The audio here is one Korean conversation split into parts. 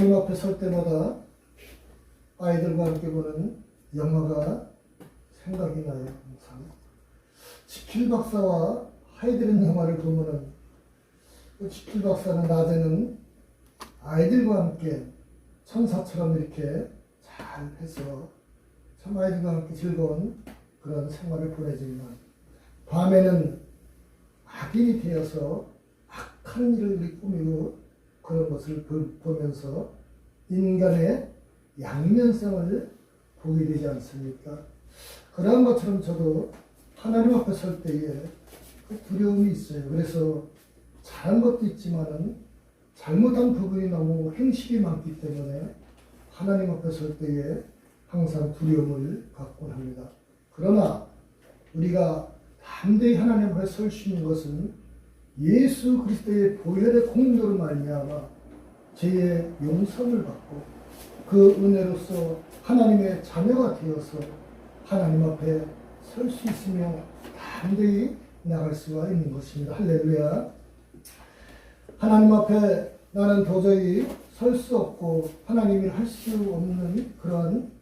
하나님 앞에 설 때마다 아이들과 함께 보는 영화가 생각이 나요. 항상 지킬 박사와 하이드는 영화를 보면은 지킬 박사는 낮에는 아이들과 함께 천사처럼 이렇게 잘 해서 참 아이들과 함께 즐거운 그런 생활을 보내지만 밤에는 악인이 되어서 악한 일을 꾸미고 그런 것을 보면서 인간의 양면성을 보게 되지 않습니까? 그러한 것처럼 저도 하나님 앞에 설 때에 그 두려움이 있어요. 그래서 잘한 것도 있지만은 잘못한 부분이 너무 행실이 많기 때문에 하나님 앞에 설 때에 항상 두려움을 갖곤 합니다. 그러나 우리가 담대히 하나님 앞에 설 수 있는 것은 예수 그리스도의 보혈의 공로로 말미암아 죄의 용서를 받고 그 은혜로서 하나님의 자녀가 되어서 하나님 앞에 설 수 있으며 담대히 나갈 수가 있는 것입니다. 할렐루야. 하나님 앞에 나는 도저히 설 수 없고 하나님이 할 수 없는 그런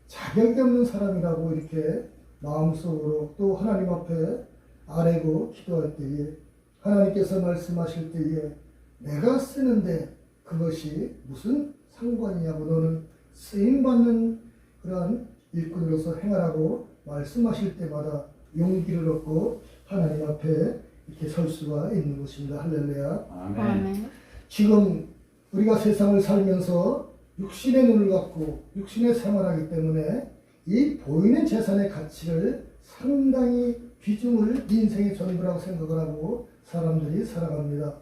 자격이 없는 사람이라고 이렇게 마음속으로 또 하나님 앞에 아뢰고 기도할 때에 하나님께서 말씀하실 때에 내가 쓰는데 그것이 무슨 상관이냐고 너는 쓰임받는 그런 일꾼으로서 행하라고 말씀하실 때마다 용기를 얻고 하나님 앞에 이렇게 설 수가 있는 것입니다. 할렐루야. 아멘. 지금 우리가 세상을 살면서 육신의 눈을 갖고 육신의 생활하기 때문에 이 보이는 재산의 가치를 상당히 비중을 인생의 전부라고 생각을 하고 사람들이 살아갑니다.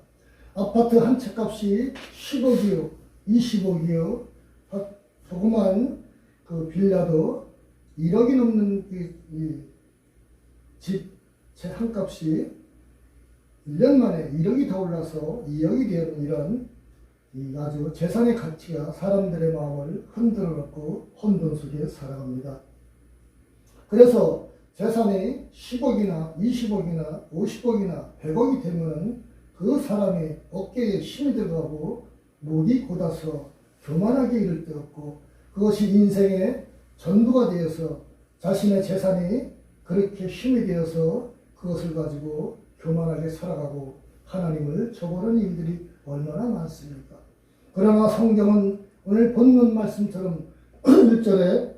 아파트 한 채 값이 10억이요, 20억이요, 조그만 그 빌라도 1억이 넘는 집 채 한 값이 1년 만에 1억이 더 올라서 2억이 되는 이런 아주 재산의 가치가 사람들의 마음을 흔들어 놓고 혼돈 속에 살아갑니다. 그래서 재산이 10억이나 20억이나 50억이나 100억이 되면 그 사람이 어깨에 힘이 들어가고 목이 곧아서 교만하게 이를 데 없고 그것이 인생의 전부가 되어서 자신의 재산이 그렇게 힘이 되어서 그것을 가지고 교만하게 살아가고 하나님을 저버리는 일들이 얼마나 많습니까? 그러나 성경은 오늘 본문 말씀처럼 1절에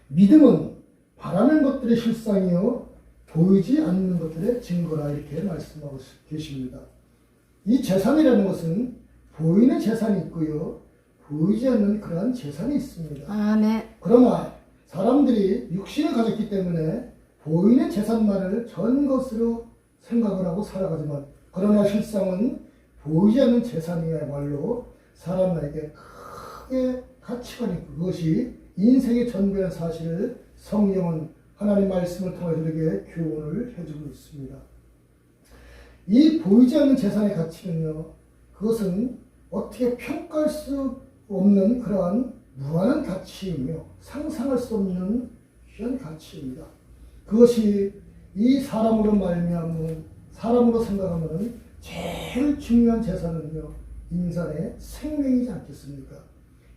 믿음은 바라는 것들의 실상이요 보이지 않는 것들의 증거라 이렇게 말씀하고 계십니다. 이 재산이라는 것은 보이는 재산이 있고요 보이지 않는 그러한 재산이 있습니다. 아멘. 그러나 사람들이 육신을 가졌기 때문에 보이는 재산만을 전 것으로 생각을 하고 살아가지만 그러나 실상은 보이지 않는 재산이야말로 사람에게 크게 가치가 있고 그것이 인생의 전부라는 사실을 성경은 하나님 말씀을 통해 우리에게 교훈을 해주고 있습니다. 이 보이지 않는 재산의 가치는요, 그것은 어떻게 평가할 수 없는 그러한 무한한 가치이며 상상할 수 없는 귀한 가치입니다. 그것이 이 사람으로 말미암은 사람으로 생각하면 제일 중요한 재산은요 인간의 생명이지 않겠습니까?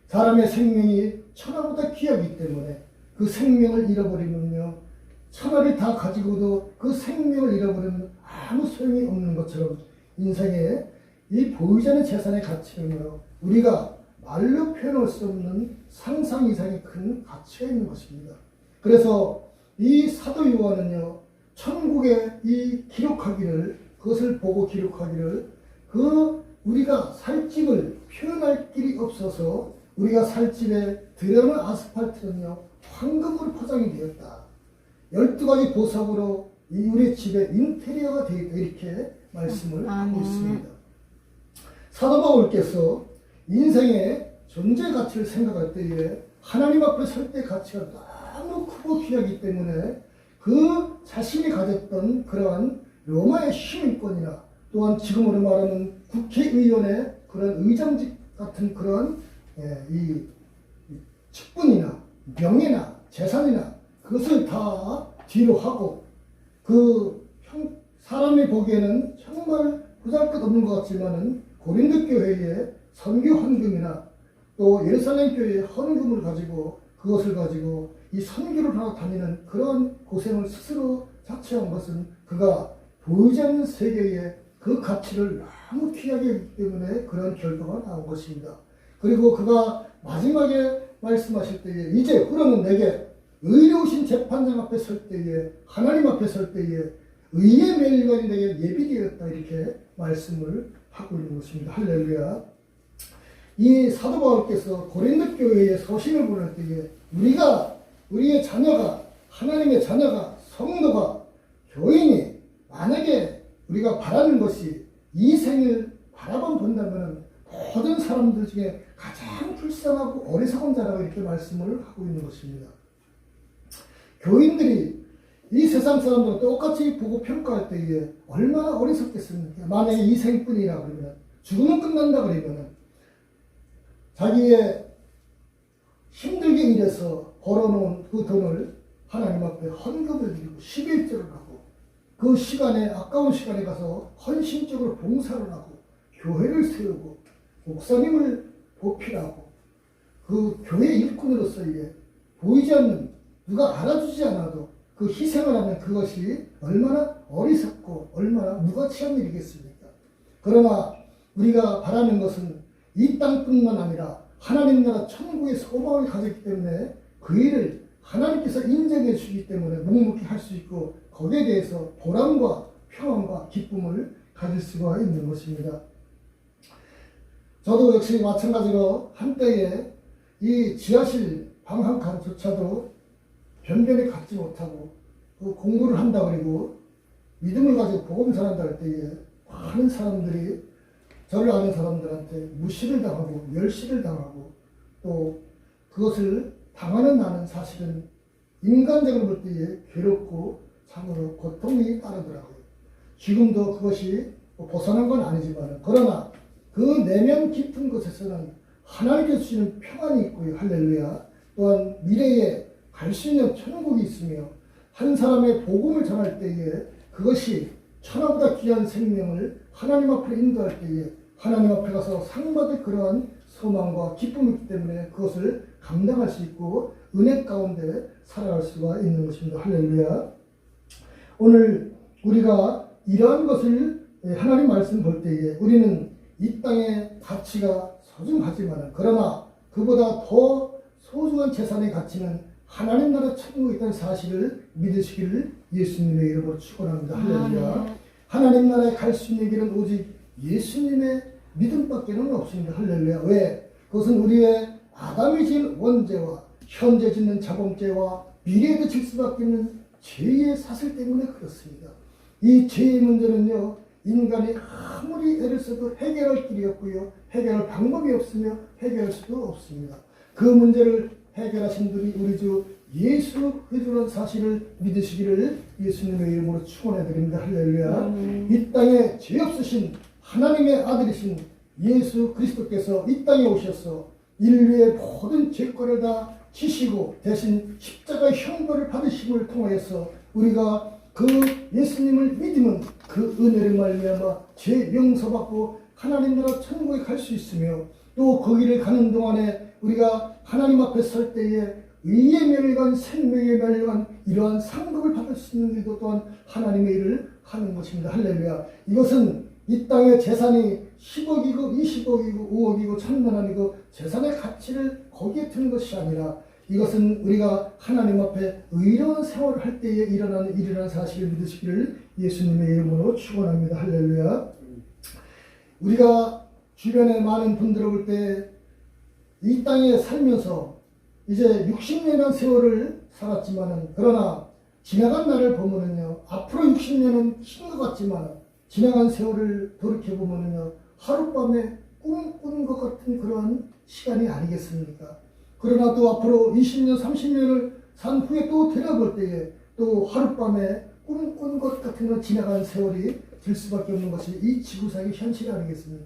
사람의 생명이 천하보다 귀하기 때문에 그 생명을 잃어버리면요 천하를 다 가지고도 그 생명을 잃어버리면 아무 소용이 없는 것처럼 인생의 이 보이지 않는 재산의 가치는요 우리가 말로 표현할 수 없는 상상 이상의 큰 가치가 있는 것입니다. 그래서 이 사도 요한은요 천국에 이 기록하기를 그것을 보고 기록하기를 그 우리가 살 집을 표현할 길이 없어서 우리가 살 집에 들여놓은 아스팔트는요 황금으로 포장이 되었다. 12가지 보석으로 이 우리 집의 인테리어가 되었다 이렇게 말씀을 하고 있습니다. 사도 바울께서 인생의 존재 가치를 생각할 때에 하나님 앞에 설 때 가치가 너무 크고 귀하기 때문에 그 자신이 가졌던 그러한 로마의 시민권이나 또한 지금으로 말하는 국회의원의 그런 의장직 같은 그런 이 직분이나 명예나 재산이나 그것을 다 뒤로 하고 그 사람이 보기에는 정말 보잘것없는 것 같지만은 고린도 교회의 선교 헌금이나 또 예루살렘 교회의 헌금을 가지고 그것을 가지고 이 선교를 하러 다니는 그런 고생을 스스로 자처한 것은 그가 보이지 않는 세계에 그 가치를 너무 귀하게 했기 때문에 그런 결과가 나온 것입니다. 그리고 그가 마지막에 말씀하실 때에 이제 그러면 내게 의로우신 재판장 앞에 설 때에 하나님 앞에 설 때에 의의 멸관이 내게 예비되었다 이렇게 말씀을 하고 있는 것입니다. 할렐루야. 이 사도 바울께서 고린도 교회에 서신을 보낼 때에 우리의 자녀가 하나님의 자녀가 성도가 교인이 만약에 우리가 바라는 것이 이 생을 바라만 본다면 모든 사람들 중에 가장 불쌍하고 어리석은 자라고 이렇게 말씀을 하고 있는 것입니다. 교인들이 이 세상 사람들과 똑같이 보고 평가할 때에 얼마나 어리석겠습니까? 만약에 이 생뿐이라 그러면 죽으면 끝난다 그러면 자기의 힘들게 일해서 벌어놓은 그 돈을 하나님 앞에 헌금을 드리고 11조를 하고 그 시간에 아까운 시간에 가서 헌신적으로 봉사를 하고 교회를 세우고 목사님을 보필하고 그 교회 일꾼으로서의 보이지 않는 누가 알아주지 않아도 그 희생을 하면 그것이 얼마나 어리석고 얼마나 무가치한 일이겠습니까? 그러나 우리가 바라는 것은 이 땅뿐만 아니라 하나님 나라 천국의 소망을 가졌기 때문에 그 일을 하나님께서 인정해 주기 때문에 묵묵히 할 수 있고 거기에 대해서 보람과 평안과 기쁨을 가질 수가 있는 것입니다. 저도 역시 마찬가지로 한때에 이 지하실 방 한 칸조차도 변변히 갖지 못하고 그 공부를 한다 그리고 믿음을 가지고 복음 전한다 할 때에 많은 사람들이 저를 아는 사람들한테 무시를 당하고 멸시를 당하고 또 그것을 당하는 나는 사실은 인간적으로 볼 때에 괴롭고 참으로 고통이 따르더라고요. 지금도 그것이 벗어난 건 아니지만 그러나 그 내면 깊은 곳에서는 하나님께서 주시는 평안이 있고요. 할렐루야. 또한 미래에 갈 수 있는 천국이 있으며 한 사람의 복음을 전할 때에 그것이 천하보다 귀한 생명을 하나님 앞으로 인도할 때에 하나님 앞에 가서 상받을 그러한 소망과 기쁨이 있기 때문에 그것을 감당할 수 있고 은혜 가운데 살아갈 수가 있는 것입니다. 할렐루야. 오늘 우리가 이러한 것을 하나님 말씀 볼 때에 우리는 이 땅의 가치가 소중하지만 그러나 그보다 더 소중한 재산의 가치는 하나님 나라 천국에 있다는 사실을 믿으시기를 예수님의 이름으로 축원합니다. 할렐루야. 하나님 나라에 갈 수 있는 길은 오직 예수님의 믿음밖에는 없습니다. 할렐루야. 왜? 그것은 우리의 아담이 지은 원죄와 현재 짓는 자범죄와 미래에도 질 수밖에 없는 죄의 사슬 때문에 그렇습니다. 이 죄의 문제는요, 인간이 아무리 애를 써도 해결할 길이 없고요, 해결할 방법이 없으며 해결할 수도 없습니다. 그 문제를 해결하신 분이 우리 주 예수 그리스도라는 사실을 믿으시기를 예수님의 이름으로 축원해 드립니다. 할렐루야. 이 땅에 죄 없으신 하나님의 아들이신 예수 그리스도께서 이 땅에 오셔서 인류의 모든 죄권을 다 지시고 대신 십자가의 형벌을 받으심을 통하여서 우리가 그 예수님을 믿으면 그 은혜를 말미암아 죄 용서받고 하나님 나라 천국에 갈 수 있으며 또 거기를 가는 동안에 우리가 하나님 앞에 설 때에 의의 멸관, 생명의 멸관 이러한 상급을 받을 수 있는 일도 또한 하나님의 일을 하는 것입니다. 할렐루야. 이것은 이 땅의 재산이 10억이고 20억이고 5억이고 1000만원이고 재산의 가치를 거기에 두는 것이 아니라 이것은 우리가 하나님 앞에 의로운 생활을 할 때에 일어나는 일이라는 사실을 믿으시기를 예수님의 이름으로 축원합니다. 할렐루야. 우리가 주변에 많은 분들을 볼 때 이 땅에 살면서 이제 60년이라는 세월을 살았지만은 그러나 지나간 날을 보면은요 앞으로 60년은 긴 것 같지만 지나간 세월을 돌이켜보면은요 하룻밤에 꿈꾼 것 같은 그러한 시간이 아니겠습니까? 그러나 또 앞으로 20년, 30년을 산 후에 또 되돌아볼 때에 또 하룻밤에 꿈꾼 것 같은 건 지나간 세월이 될 수밖에 없는 것이 이 지구상의 현실이 아니겠습니까?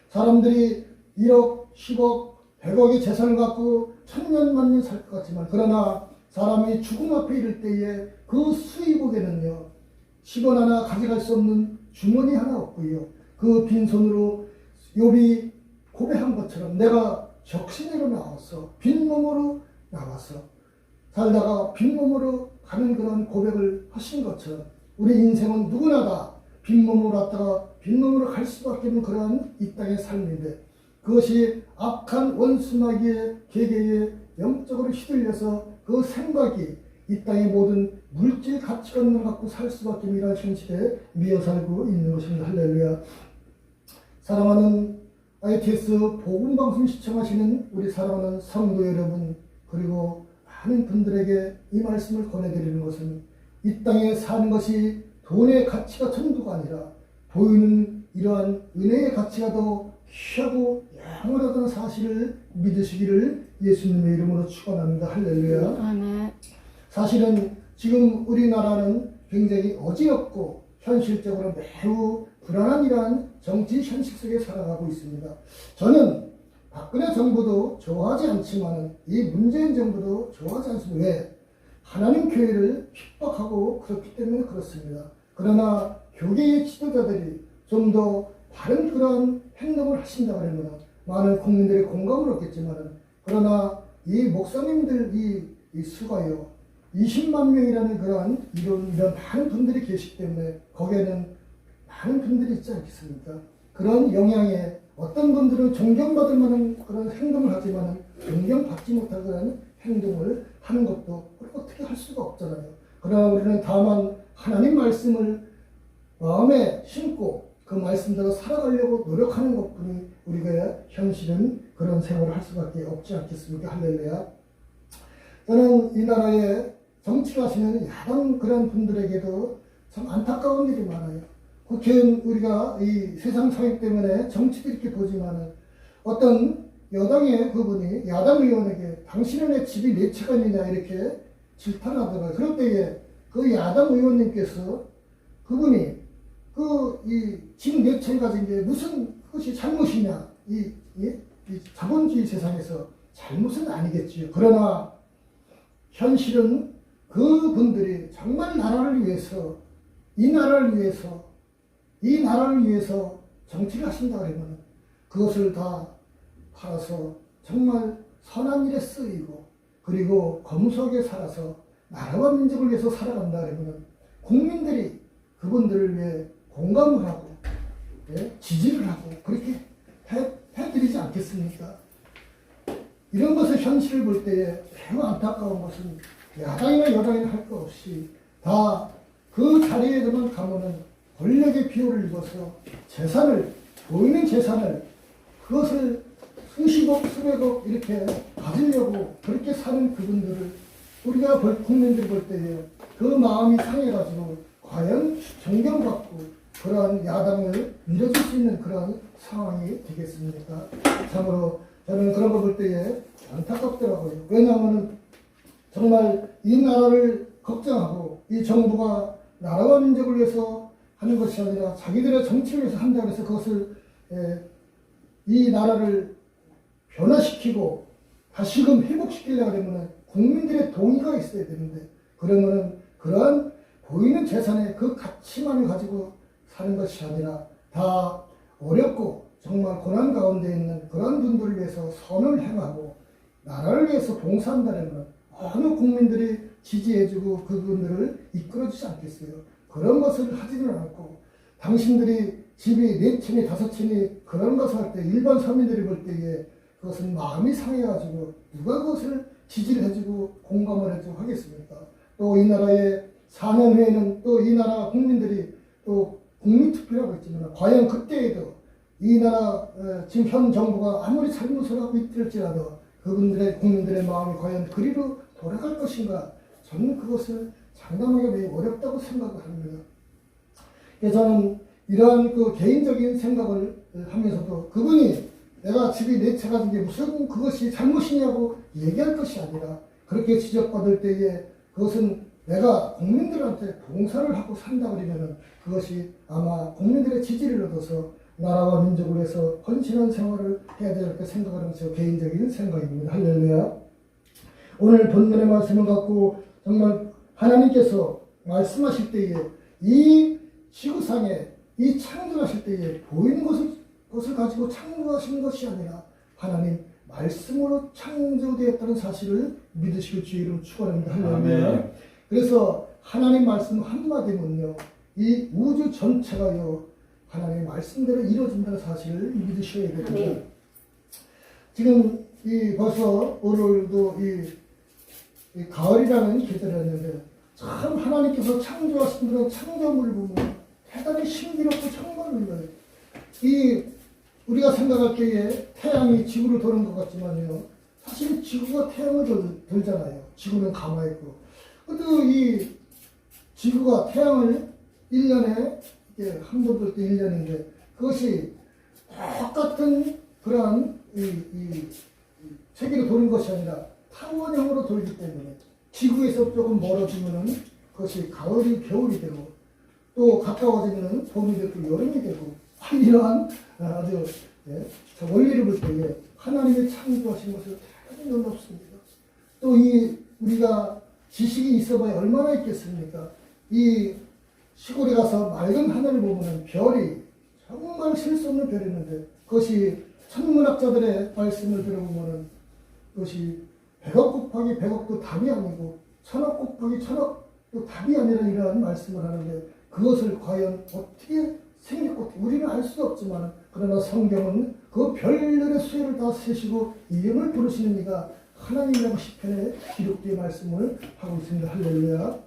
사람들이 1억, 10억, 100억의 재산을 갖고 1000년, 만년 살 것 같지만 그러나 사람이 죽음 앞에 이를 때에 그 수입옥에는요 10원 하나 가져갈 수 없는 주머니 하나 없고요 그 빈손으로 욥이 고백한 것처럼 내가 적신으로 나와서 빈몸으로 나와서 살다가 빈몸으로 가는 그런 고백을 하신 것처럼 우리 인생은 누구나 다 빈몸으로 왔다가 빈몸으로 갈 수밖에 없는 그러한 이 땅의 삶인데 그것이 악한 원수마귀의 계계에 영적으로 휘둘려서 그 생각이 이 땅의 모든 물질 가치관을 갖고 살 수밖에 없는 이러한 현실에 미어 살고 있는 것입니다. 할렐루야. 사랑하는 ITS 복음방송 시청하시는 우리 사랑하는 성도 여러분, 그리고 많은 분들에게 이 말씀을 권해드리는 것은 이 땅에 사는 것이 돈의 가치가 전부가 아니라 보이는 이러한 은혜의 가치가 더 귀하고 영원하다는 사실을 믿으시기를 예수님의 이름으로 축원합니다. 할렐루야. 아멘. 사실은 지금 우리나라는 굉장히 어지럽고 현실적으로 매우 불안한 이러한 정치 현실 속에 살아가고 있습니다. 저는 박근혜 정부도 좋아하지 않지만 이 문재인 정부도 좋아하지 않습니다. 왜? 하나님 교회를 핍박하고 그렇기 때문에 그렇습니다. 그러나 교계의 지도자들이 좀 더 다른 그러한 행동을 하신다 그러면 많은 국민들의 공감을 얻겠지만 그러나 이 목사님들 이 수가요 20만 명이라는 그러한 이런 많은 분들이 계시기 때문에 거기에는 많은 분들이 있지 않겠습니까? 그런 영향에 어떤 분들은 존경받을 만한 그런 행동을 하지만 존경받지 못할 그런 행동을 하는 것도 어떻게 할 수가 없잖아요. 그러나 우리는 다만 하나님 말씀을 마음에 심고 그 말씀대로 살아가려고 노력하는 것뿐이 우리가 현실은 그런 생활을 할 수밖에 없지 않겠습니까? 할렐루야. 저는 이 나라에 정치를 하시는 야당 그런 분들에게도 참 안타까운 일이 많아요. 국회의원 우리가 이 세상 상황 때문에 정치도 이렇게 보지만은 어떤 여당의 그분이 야당 의원에게 당신은 왜 집이 4채가 있느냐 이렇게 질타하더라고요. 그럴 때에 그 야당 의원님께서 그분이 이 집 4채 가진 게 무슨 그것이 잘못이냐 이 자본주의 세상에서 잘못은 아니겠지요. 그러나 현실은 그분들이 정말 나라를 위해서 이 나라를 위해서 정치를 하신다 그러면 그것을 다 팔아서 정말 선한 일에 쓰이고 그리고 검소하게 살아서 나라와 민족을 위해서 살아간다 그러면 국민들이 그분들을 위해 공감을 하고 지지를 하고 그렇게 해드리지 않겠습니까? 이런 것을 현실을 볼 때에 매우 안타까운 것은 야당이나 여당이나 할 것 없이 다 그 자리에만 가면은 권력의 비호를 입어서 보이는 재산을 그것을 수십억, 수백억 이렇게 가지려고 그렇게 사는 그분들을 우리가 국민들이 볼 때에 그 마음이 상해가지고 과연 존경받고 그러한 야당을 밀어줄 수 있는 그런 상황이 되겠습니까? 참으로 저는 그런 거 볼 때에 안타깝더라고요. 왜냐하면 정말 이 나라를 걱정하고 이 정부가 나라와 민족을 위해서 하는 것이 아니라 자기들의 정치를 위해서 한다고 해서 그것을 이 나라를 변화시키고 다시금 회복시키려고 하면 국민들의 동의가 있어야 되는데 그러면은 그러한 보이는 재산의 그 가치만을 가지고 사는 것이 아니라 다 어렵고 정말 고난 가운데 있는 그런 분들을 위해서 선을 행하고 나라를 위해서 봉사한다면 어느 국민들이 지지해주고 그분들을 이끌어주지 않겠어요. 그런 것을 하지는 않고 당신들이 집이 4채니 5채니 그런 것을 할 때 일반 서민들이 볼 때에 그것은 마음이 상해가지고 누가 그것을 지지를 해주고 공감을 해주고 하겠습니까? 또 이 나라의 4년 후에는 또 이 나라 국민들이 또 국민투표라고 했지만 과연 그때에도 이 나라 지금 현 정부가 아무리 잘못을 하고 있을지라도 국민들의 마음이 과연 그리로 돌아갈 것인가 저는 그것을 장담하기 매우 어렵다고 생각을 합니다. 그래서 저는 이러한 그 개인적인 생각을 하면서도 그분이 내가 집이 4채 가진 게 무슨 그것이 잘못이냐고 얘기할 것이 아니라 그렇게 지적받을 때에 그것은 내가 국민들한테 봉사를 하고 산다 그러면 그것이 아마 국민들의 지지를 얻어서 나라와 민족을 위해서 헌신한 생활을 해야 될 생각을 하면서 개인적인 생각입니다. 할렐루야. 오늘 본문의 말씀을 갖고 정말 하나님께서 말씀하실 때에 이 지구상에 이 창조하실 때에 보이는 것을 가지고 창조하신 것이 아니라 하나님 말씀으로 창조되었다는 사실을 믿으시길 주의 이름으로 축원합니다. 할렐루야. 아멘. 그래서 하나님 말씀 한마디면요, 이 우주 전체가요 하나님의 말씀대로 이루어진다는 사실을 믿으셔야 됩니다. 아멘. 지금 이 벌써 오늘도 이 가을이라는 계절이었는데 참 하나님께서 창조하신 그런 창조물을 보면 대단히 신비롭고 정말 놀라요. 이 우리가 생각할 때에 태양이 지구를 도는 것 같지만요, 사실 지구가 태양을 돌잖아요. 지구는 가만히 있고. 그래도 이 지구가 태양을 1년에 한 번 돌 때 1년인데 그것이 똑같은 그러한 이 세계로 도는 것이 아니라 타원형으로 돌기 때문에 지구에서 조금 멀어지면은 그것이 가을이 겨울이 되고 또 가까워지면은 봄이 되고 여름이 되고 이러한 아주 원리를 볼 때에 하나님의 창조하신 것을 대단히 놀랍습니다. 또 이 우리가 지식이 있어봐야 얼마나 있겠습니까? 이 시골에 가서 맑은 하늘을 보면 별이 정말 셀 수 없는 별이 있는데 그것이 천문학자들의 말씀을 들어보면 그것이 100억 곱하기 100억도 답이 아니고 1000억 곱하기 1000억도 답이 아니라 이러한 말씀을 하는데 그것을 과연 어떻게 생겼고 우리는 알 수 없지만 그러나 성경은 그 별들의 수혜를 다 세시고 이름을 부르시는 이가 하나님이라고 시편에 기록된 말씀을 하고 있습니다. 할렐루야.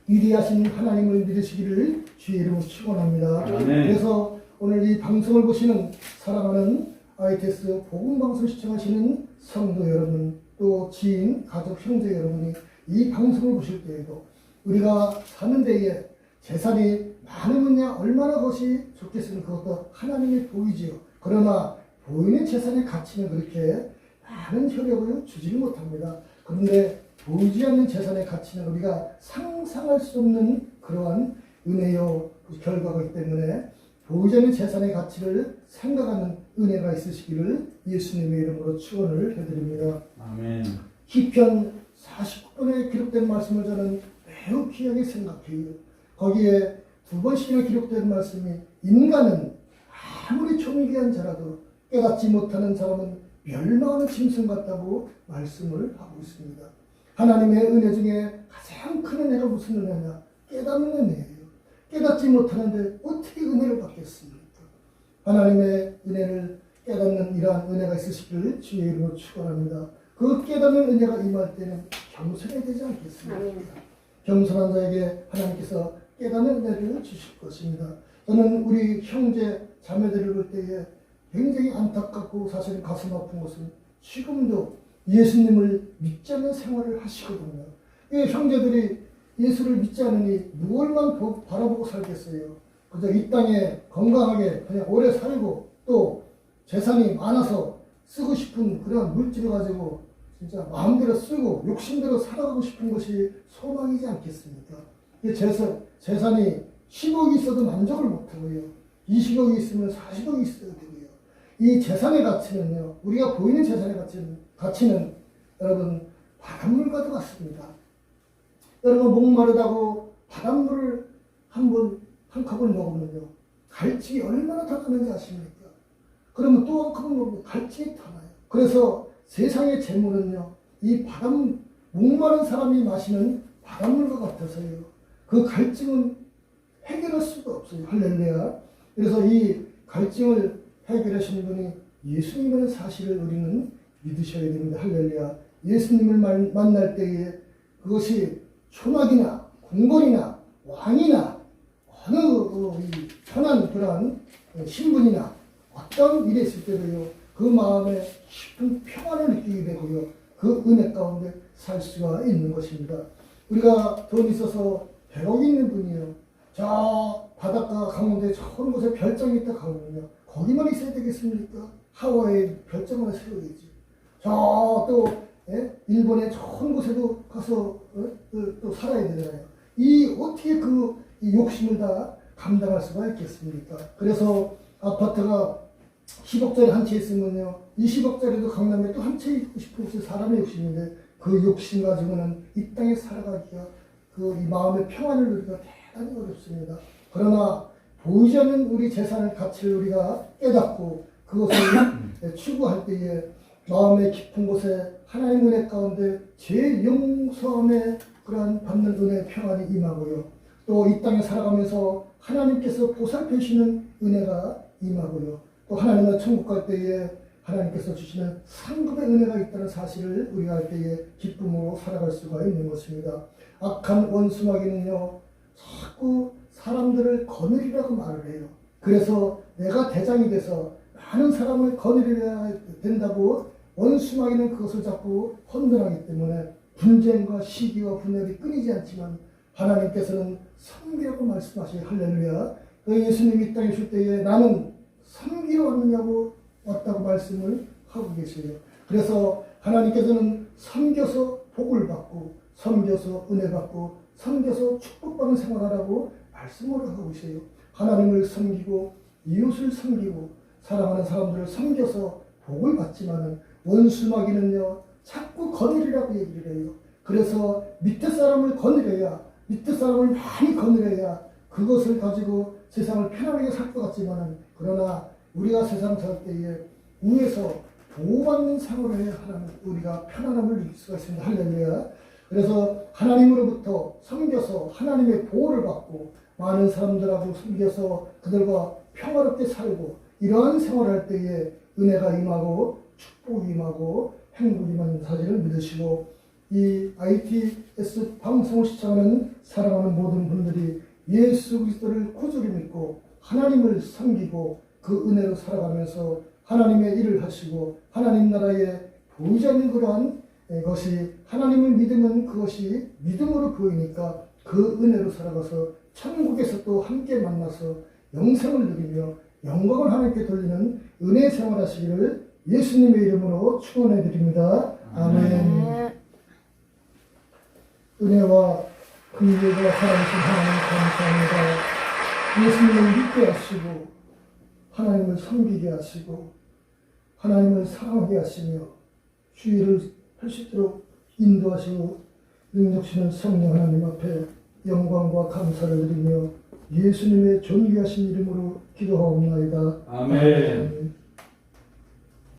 위대하신 하나님을 믿으시기를 주의 이름으로 축원합니다. 그래서 오늘 이 방송을 보시는 사랑하는 ITS 복음방송 시청하시는 성도 여러분, 또 지인, 가족, 형제 여러분이 이 방송을 보실 때에도 우리가 사는 데에 재산이 많으면야 얼마나 것이 좋겠습니까? 그것도 하나님이 보이지요. 그러나 보이는 재산의 가치는 그렇게 많은 효력을 주지는 못합니다. 그런데 보이지 않는 재산의 가치는 우리가 상상할 수 없는 그러한 은혜요 결과가 있기 때문에 보이지 않는 재산의 가치를 생각하는 은혜가 있으시기를 예수님의 이름으로 축원을 해드립니다. 아멘. 시편 49편에 기록된 말씀을 저는 매우 귀하게 생각해요. 거기에 2번씩이나 기록된 말씀이 인간은 아무리 존귀한 자라도 깨닫지 못하는 사람은 멸망하는 짐승 같다고 말씀을 하고 있습니다. 하나님의 은혜 중에 가장 큰 은혜가 무슨 은혜냐? 깨닫는 은혜예요. 깨닫지 못하는데 어떻게 은혜를 받겠습니까? 하나님의 은혜를 깨닫는 이러한 은혜가 있으시기를 주의 이름으로 축원합니다. 그 깨닫는 은혜가 임할 때는 겸손해야 되지 않겠습니까? 겸손한 자에게 하나님께서 깨닫는 은혜를 주실 것입니다. 저는 우리 형제 자매들을 볼 때에 굉장히 안타깝고 사실은 가슴 아픈 것은 지금도 예수님을 믿지 않는 생활을 하시거든요. 이 형제들이 예수를 믿지 않으니 무엇만 바라보고 살겠어요. 그저 이 땅에 건강하게 그냥 오래 살고 또 재산이 많아서 쓰고 싶은 그런 물질을 가지고 진짜 마음대로 쓰고 욕심대로 살아가고 싶은 것이 소망이지 않겠습니까? 재산이 10억이 있어도 만족을 못하고요. 20억이 있으면 40억이 있어야 되고요. 이 재산의 가치는요, 우리가 보이는 재산의 가치는 여러분 바닷물과도 같습니다. 여러분 목마르다고 바닷물을 한 컵을 먹으면요, 갈증이 얼마나 더 나는지 아십니까? 그러면 또 한 컵을 먹으면 갈증이 더 나요. 그래서 세상의 재물은요, 이 목마른 사람이 마시는 바닷물과 같아서요, 그 갈증은 해결할 수가 없어요. 할렐루야. 그래서 이 갈증을 해결하시는 분이 예수님이라는 사실을 우리는 믿으셔야 됩니다. 할렐루야. 예수님을 만날 때에 그것이 초막이나 궁궐이나 왕이나 어느 편한 그러한 신분이나 어떤 일에 있을 때도요, 그 마음에 깊은 평안을 느끼게 되고요, 그 은혜 가운데 살 수가 있는 것입니다. 우리가 돈 있어서 100억 있는 분이요, 저 바닷가 가운데 좋은 곳에 별장이 있다 가면요, 거기만 있어야 되겠습니까? 하와이에 별장 하나 세워야지. 또 일본의 좋은 곳에도 가서 또 살아야 되잖아요. 어떻게 이 욕심을 다 감당할 수가 있겠습니까? 그래서 아파트가 10억짜리 한 채 있으면요, 20억짜리도 강남에 또 한 채 있고 싶은 것이 사람의 욕심인데 그 욕심 가지고는 이 땅에 살아가기가 이 마음의 평안을 누리기가 대단히 어렵습니다. 그러나 보이지 않는 우리 재산의 가치를 우리가 깨닫고 그것을 추구할 때에 마음의 깊은 곳에 하나님 은혜 가운데 죄 용서함에 그러한 받는 은혜의 평안이 임하고요. 또 이 땅에 살아가면서 하나님께서 보살펴 주시는 은혜가 임하고요. 또 하나님의 천국 갈 때에 하나님께서 주시는 상급의 은혜가 있다는 사실을 우리가 알 때에 기쁨으로 살아갈 수가 있는 것입니다. 악한 원수마귀는요, 자꾸 사람들을 거느리라고 말을 해요. 그래서 내가 대장이 돼서 많은 사람을 거느려야 된다고 원수마귀는 그것을 자꾸 혼돈하기 때문에 분쟁과 시기와 분열이 끊이지 않지만 하나님께서는 섬기라고 말씀하시요. 할렐루야. 예수님이 이 땅에 오실 때에 나는 섬기러 왔느냐고 왔다고 말씀을 하고 계세요. 그래서 하나님께서는 섬겨서 복을 받고 섬겨서 은혜 받고 섬겨서 축복받는 생활하라고 말씀을 하고 계세요. 하나님을 섬기고 이웃을 섬기고 사랑하는 사람들을 섬겨서 복을 받지만은 원수마귀는요 자꾸 거느리라고 얘기를 해요. 그래서 밑에 사람을 거느려야, 밑에 사람을 많이 거느려야 그것을 가지고 세상을 편안하게 살 것 같지만은, 그러나 우리가 세상 살 때에 위에서 보호받는 생활을 해야 하나님 우리가 편안함을 느낄 수가 있습니다. 할렐루야. 그래서 하나님으로부터 섬겨서 하나님의 보호를 받고 많은 사람들하고 섬겨서 그들과 평화롭게 살고 이러한 생활을 할 때에 은혜가 임하고 축복이 임하고 행복이 임하는 사실을 믿으시고, 이 ITS 방송을 시청하는 사랑하는 모든 분들이 예수 그리스도를 구주로 믿고 하나님을 섬기고 그 은혜로 살아가면서 하나님의 일을 하시고 하나님 나라에 보이지 않는 그러한 것이, 하나님을 믿으면 그것이 믿음으로 보이니까 그 은혜로 살아가서 천국에서 또 함께 만나서 영생을 누리며 영광을 하나님께 돌리는 은혜 생활하시기를 예수님의 이름으로 축원해 드립니다. 아멘. 은혜와 긍휼과 사랑하신 하나님 감사합니다. 예수님을 믿게 하시고 하나님을 섬기게 하시고 하나님을 사랑하게 하시며 주의를 할 수 있도록 인도하시고 능력시는 성령 하나님 앞에 영광과 감사를 드리며 예수님의 존귀하신 이름으로 기도하옵나이다. 아멘.